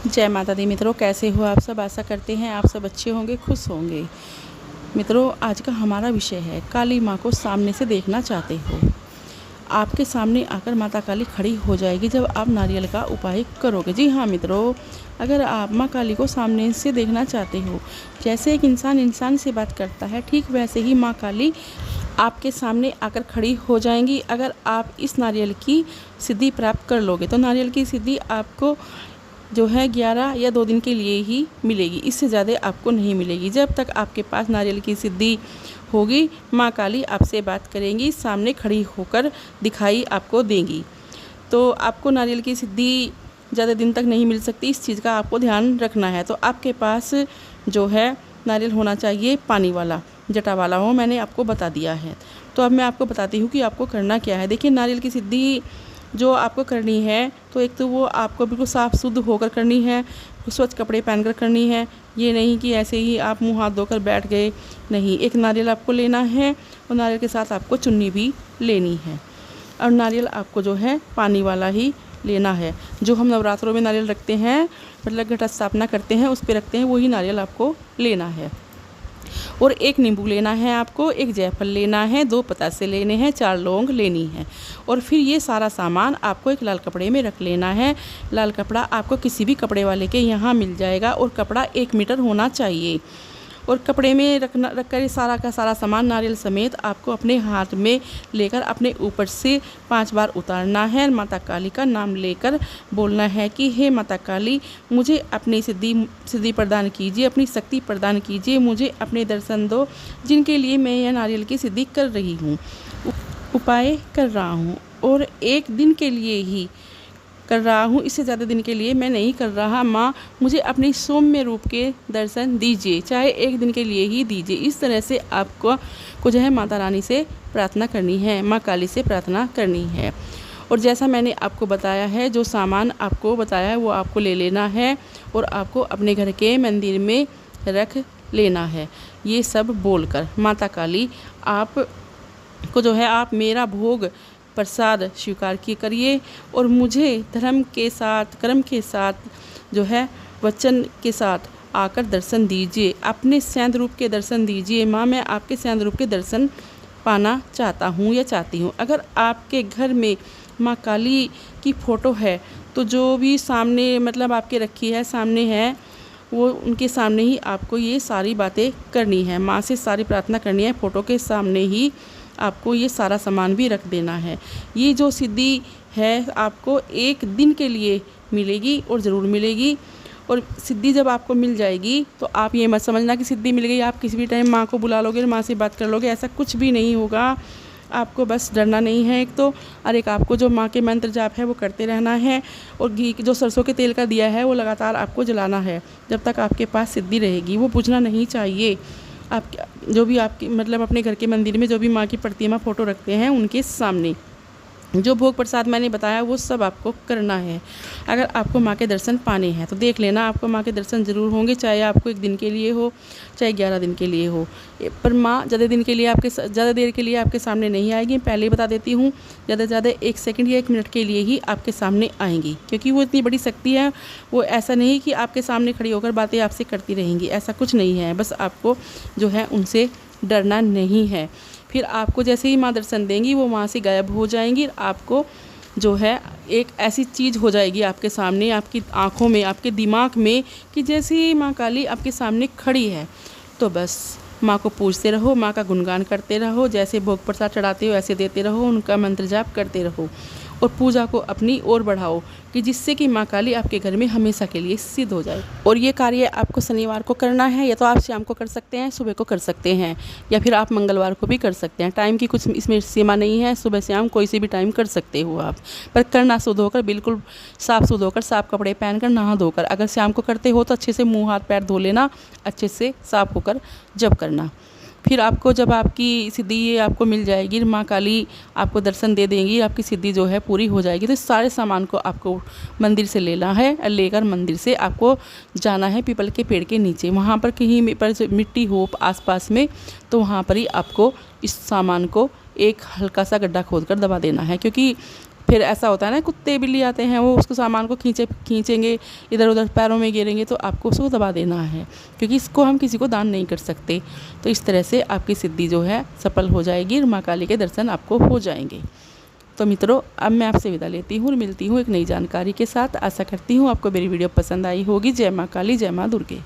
जय माता दी मित्रों, कैसे हो आप सब। आशा करते हैं आप सब अच्छे होंगे, खुश होंगे। मित्रों, आज का हमारा विषय है काली माँ को सामने से देखना चाहते हो। आपके सामने आकर माता काली खड़ी हो जाएगी जब आप नारियल का उपाय करोगे। जी हाँ मित्रों, अगर आप माँ काली को सामने से देखना चाहते हो, जैसे एक इंसान से बात करता है, ठीक वैसे ही माँ काली आपके सामने आकर खड़ी हो जाएंगी। अगर आप इस नारियल की सिद्धि प्राप्त कर लोगे तो नारियल की सिद्धि आपको जो है 11 या 2 दिन के लिए ही मिलेगी, इससे ज़्यादा आपको नहीं मिलेगी। जब तक आपके पास नारियल की सिद्धि होगी, माँ काली आपसे बात करेंगी, सामने खड़ी होकर दिखाई आपको देंगी। तो आपको नारियल की सिद्धि ज़्यादा दिन तक नहीं मिल सकती, इस चीज़ का आपको ध्यान रखना है। तो आपके पास जो है नारियल होना चाहिए पानी वाला, जटा वाला हो, मैंने आपको बता दिया है। तो अब मैं आपको बताती हूँ कि आपको करना क्या है। देखिए, नारियल की सिद्धि जो आपको करनी है, तो एक तो वो आपको बिल्कुल साफ़ शुद्ध होकर करनी है, स्वच्छ कपड़े पहनकर करनी है। ये नहीं कि ऐसे ही आप मुंह हाथ धोकर बैठ गए, नहीं। एक नारियल आपको लेना है और नारियल के साथ आपको चुन्नी भी लेनी है। और नारियल आपको जो है पानी वाला ही लेना है। जो हम नवरात्रों में नारियल रखते हैं, मतलब घट स्थापना करते हैं, उस पर रखते हैं, वही नारियल आपको लेना है। और एक नींबू लेना है आपको, एक जायफल लेना है, 2 पतासे लेने हैं, 4 लौंग लेनी है। और फिर ये सारा सामान आपको एक लाल कपड़े में रख लेना है। लाल कपड़ा आपको किसी भी कपड़े वाले के यहाँ मिल जाएगा और कपड़ा 1 मीटर होना चाहिए। और कपड़े में रखकर ये सारा का सारा सामान नारियल समेत आपको अपने हाथ में लेकर अपने ऊपर से 5 बार उतारना है। माता काली का नाम लेकर बोलना है कि हे माता काली, मुझे अपनी सिद्धि प्रदान कीजिए, अपनी शक्ति प्रदान कीजिए, मुझे अपने दर्शन दो, जिनके लिए मैं यह नारियल की सिद्धि कर रही हूँ, उपाय कर रहा हूँ। और 1 दिन के लिए ही कर रहा हूँ, इससे ज़्यादा दिन के लिए मैं नहीं कर रहा। माँ, मुझे अपने सौम्य रूप के दर्शन दीजिए, चाहे 1 दिन के लिए ही दीजिए। इस तरह से आपको जो है माता रानी से प्रार्थना करनी है, माँ काली से प्रार्थना करनी है। और जैसा मैंने आपको बताया है, जो सामान आपको बताया है वो आपको ले लेना है और आपको अपने घर के मंदिर में रख लेना है। ये सब बोलकर माता काली आपको जो है, आप मेरा भोग प्रसाद स्वीकार करिए और मुझे धर्म के साथ, कर्म के साथ जो है, वचन के साथ आकर दर्शन दीजिए, अपने सैंध रूप के दर्शन दीजिए। माँ, मैं आपके सैंध रूप के दर्शन पाना चाहता हूँ या चाहती हूँ। अगर आपके घर में माँ काली की फ़ोटो है, तो जो भी सामने मतलब आपके रखी है, सामने है, वो उनके सामने ही आपको ये सारी बातें करनी है। माँ से सारी प्रार्थना करनी है, फ़ोटो के सामने ही आपको ये सारा सामान भी रख देना है। ये जो सिद्धि है आपको 1 दिन के लिए मिलेगी और ज़रूर मिलेगी। और सिद्धि जब आपको मिल जाएगी तो आप ये मत समझना कि सिद्धि मिल गई, आप किसी भी टाइम माँ को बुला लोगे, माँ से बात कर लोगे, ऐसा कुछ भी नहीं होगा। आपको बस डरना नहीं है एक तो, और एक आपको जो माँ के मंत्र जाप है वो करते रहना है। और घी जो सरसों के तेल का दिया है वो लगातार आपको जलाना है जब तक आपके पास सिद्धि रहेगी, वो बुझना नहीं चाहिए। आप जो भी आपकी मतलब अपने घर के मंदिर में जो भी माँ की प्रतिमा फ़ोटो रखते हैं, उनके सामने जो भोग प्रसाद मैंने बताया वो सब आपको करना है। अगर आपको माँ के दर्शन पाने हैं तो देख लेना, आपको माँ के दर्शन ज़रूर होंगे, चाहे आपको 1 दिन के लिए हो, चाहे 11 दिन के लिए हो। पर माँ ज़्यादा देर के लिए आपके सामने नहीं आएगी, पहले ही बता देती हूँ। ज़्यादा से ज़्यादा 1 सेकंड या 1 मिनट के लिए ही आपके सामने आएंगी, क्योंकि वो इतनी बड़ी शक्ति है। वो ऐसा नहीं कि आपके सामने खड़ी होकर बातें आपसे करती रहेंगी, ऐसा कुछ नहीं है। बस आपको जो है उनसे डरना नहीं है। फिर आपको जैसे ही माँ दर्शन देंगी, वो वहाँ से गायब हो जाएंगी। आपको जो है एक ऐसी चीज़ हो जाएगी आपके सामने, आपकी आँखों में, आपके दिमाग में, कि जैसे ही माँ काली आपके सामने खड़ी है, तो बस माँ को पूजते रहो, माँ का गुणगान करते रहो, जैसे भोग प्रसाद चढ़ाते हो ऐसे देते रहो, उनका मंत्र जाप करते रहो और पूजा को अपनी ओर बढ़ाओ, कि जिससे कि माँ काली आपके घर में हमेशा के लिए सिद्ध हो जाए। और ये कार्य आपको शनिवार को करना है, या तो आप शाम को कर सकते हैं, सुबह को कर सकते हैं, या फिर आप मंगलवार को भी कर सकते हैं। टाइम की कुछ इसमें सीमा नहीं है, सुबह शाम कोई सी भी टाइम कर सकते हो आप। पर करना शुद्ध होकर, बिल्कुल साफ़ शुद्ध होकर, साफ़ कपड़े पहनकर, नहा धोकर। अगर शाम को करते हो तो अच्छे से मुँह हाथ पैर धो लेना, अच्छे से साफ़ होकर जब करना। फिर आपको जब आपकी सिद्धि ये आपको मिल जाएगी, माँ काली आपको दर्शन दे देंगी, आपकी सिद्धि जो है पूरी हो जाएगी। तो इस सारे सामान को आपको मंदिर से लेना है, और लेकर मंदिर से आपको जाना है पीपल के पेड़ के नीचे। वहाँ पर कहीं पर मिट्टी हो आसपास में, तो वहाँ पर ही आपको इस सामान को एक हल्का सा गड्ढा खोदकर दबा देना है, क्योंकि फिर ऐसा होता है ना, कुत्ते बिल्ली आते हैं, वो उसको सामान को खींचेंगे, इधर उधर पैरों में गिरेंगे, तो आपको उसको दबा देना है, क्योंकि इसको हम किसी को दान नहीं कर सकते। तो इस तरह से आपकी सिद्धि जो है सफल हो जाएगी, माँ काली के दर्शन आपको हो जाएंगे। तो मित्रों, अब मैं आपसे विदा लेती हूँ और मिलती हूँ एक नई जानकारी के साथ। आशा करती हूँ आपको मेरी वीडियो पसंद आई होगी। जय माँ काली, जय माँ दुर्गे।